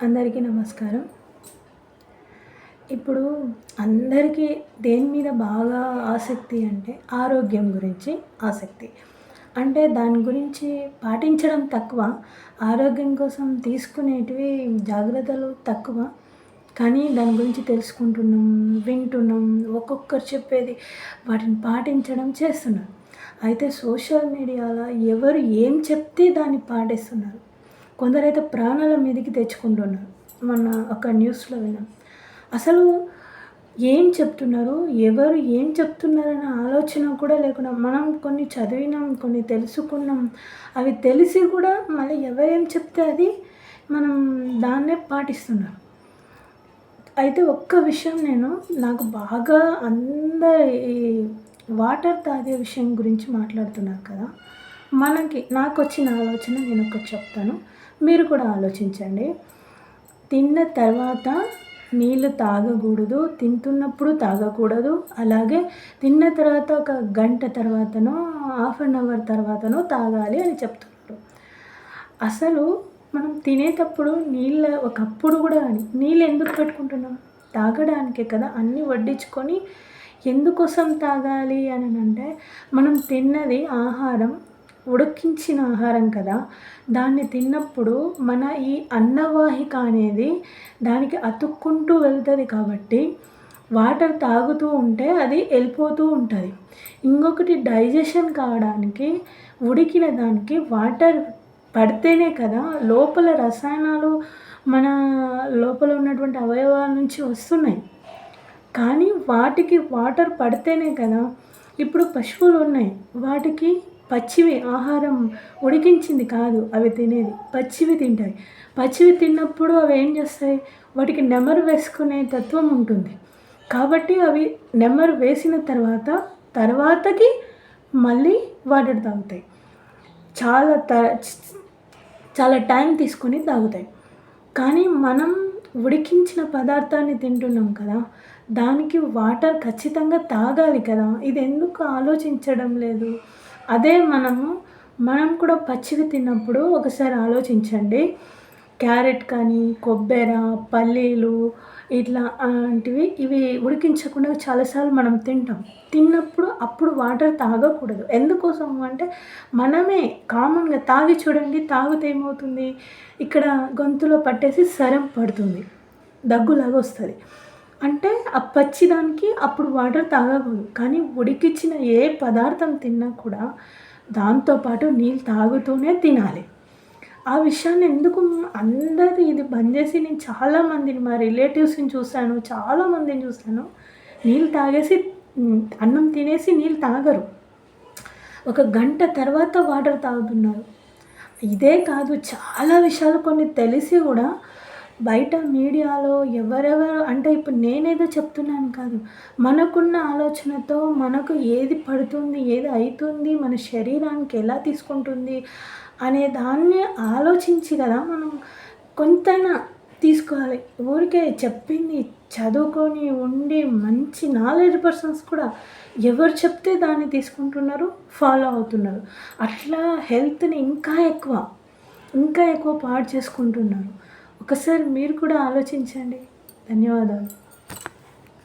అందరికీ నమస్కారం. ఇప్పుడు అందరికీ దేని మీద బాగా ఆసక్తి అంటే ఆరోగ్యం గురించి ఆసక్తి. అంటే దాని గురించి పాటించడం తక్కువ. ఆరోగ్యం కోసం తీసుకునేటివి జాగ్రత్తలు తక్కువ. కానీ దాని గురించి తెలుసుకుంటున్నాం, వింటున్నాం. ఒక్కొక్కరు చెప్పేది వాటిని పాటించడం చేస్తున్నారు. అయితే సోషల్ మీడియాలో ఎవరు ఏం చెప్తే దాన్ని పాటిస్తున్నారు. కొందరైతే ప్రాణాల మీదకి తెచ్చుకుంటున్నారు. మొన్న ఒక న్యూస్‌లో విన్నాం. అసలు ఏం చెప్తున్నారు? ఎవరు ఏం చెప్తున్నారనే ఆలోచన కూడా లేకుండా మనం కొన్ని చదివినాం, కొన్ని తెలుసుకున్నాం. అవి తెలిసి కూడా మళ్ళీ ఎవరేం చెప్తే అది మనం దాన్నే పాటిస్తున్నాం. అయితే ఒక్క విషయం నాకు బాగా ఈ వాటర్ తాగే విషయం గురించి మాట్లాడుతున్నారు కదా! నాకొచ్చిన ఆలోచన నేనొకటి చెప్తాను. మీరు కూడా ఆలోచించండి. తిన్న తర్వాత నీళ్ళు తాగకూడదు, తింటున్నప్పుడు తాగకూడదు. అలాగే తిన్న తర్వాత ఒక గంట తర్వాతనో, హాఫ్ అన్ అవర్ తర్వాతనో తాగాలి అని చెప్తున్నారు. అసలు మనం తినేటప్పుడు ఒకప్పుడు కూడా నీళ్ళు ఎందుకు పెట్టుకుంటున్నాం? తాగడానికే కదా! అన్నీ వడ్డించుకొని ఎందుకోసం తాగాలి అంటే మనం తిన్నది ఆహారం ఉడికించిన ఆహారం కదా! దాన్ని తిన్నప్పుడు మన ఈ అన్నవాహిక అనేది దానికి అతుక్కుంటూ వెళ్తుంది కాబట్టి వాటర్ తాగుతూ ఉంటే అది వెళ్ళిపోతూ ఉంటుంది. ఇంకొకటి డైజెషన్ కావడానికి ఉడికిన దానికి వాటర్ పడితేనే కదా లోపల రసాయనాలు మన లోపల ఉన్నటువంటి అవయవాల నుంచి వస్తున్నాయి. కానీ వాటికి వాటర్ పడితేనే కదా. ఇప్పుడు పశువులు ఉన్నాయి. వాటికి పచ్చివి ఆహారం ఉడికించింది కాదు అవి తినేది. పచ్చివి తింటాయి. పచ్చివి తిన్నప్పుడు అవి ఏం చేస్తాయి? వాటికి నెమరు వేసుకునే తత్వం ఉంటుంది. కాబట్టి అవి నెమరు వేసిన తర్వాతకి మళ్ళీ వాటర్ తాగుతాయి. చాలా టైం తీసుకొని తాగుతాయి. కానీ మనం ఉడికించిన పదార్థాన్ని తింటున్నాం కదా! దానికి వాటర్ ఖచ్చితంగా తాగాలి కదా! ఇది ఎందుకు ఆలోచించడం లేదు? అదే మనం కూడా పచ్చివి తిన్నప్పుడు ఒకసారి ఆలోచించండి. క్యారెట్ కానీ, కొబ్బెర, పల్లీలు ఇవి ఉడికించకుండా చాలాసార్లు మనం తింటాం. తిన్నప్పుడు అప్పుడు వాటర్ తాగకూడదు. ఎందుకోసం అంటే మనమే కామన్‌గా తాగి చూడండి. తాగితే ఏమవుతుంది? ఇక్కడ గొంతులో పట్టేసి సరం పడుతుంది. దగ్గులాగా వస్తుంది. అంటే ఆ పచ్చిదానికి అప్పుడు వాటర్ తాగకూడదు. కానీ ఉడికించిన ఏ పదార్థం తిన్నా కూడా దాంతోపాటు నీళ్ళు తాగుతూనే తినాలి. ఆ విషయాన్ని ఎందుకు అందరూ ఇది బంద్ చేసి నేను చాలామందిని మా రిలేటివ్స్‌ని చూశాను. చాలామందిని చూశాను. నీళ్ళు తాగేసి అన్నం తినేసి నీళ్ళు తాగరు. ఒక గంట తర్వాత వాటర్ తాగుతున్నారు. ఇదే కాదు చాలా విషయాలు కొన్ని తెలిసి కూడా బయట మీడియాలో ఎవరెవరు అంటే ఇప్పుడు నేనేదో చెప్తున్నాను కాదు. మనకున్న ఆలోచనతో మనకు ఏది పడుతుంది, ఏది అవుతుంది, మన శరీరానికి ఎలా తీసుకుంటుంది అనే దాన్ని ఆలోచించి కదా మనం కొంతైనా తీసుకోవాలి. ఊరికే చెప్పింది చదువుకొని ఉండి మంచి నాలెడ్జ్ పర్సన్స్ కూడా ఎవరు చెప్తే దాన్ని తీసుకుంటున్నారు, ఫాలో అవుతున్నారు. అట్లా హెల్త్‌ని ఇంకా ఎక్కువ పాడు చేసుకుంటున్నారు. ఒకసారి మీరు కూడా ఆలోచించండి. ధన్యవాదాలు.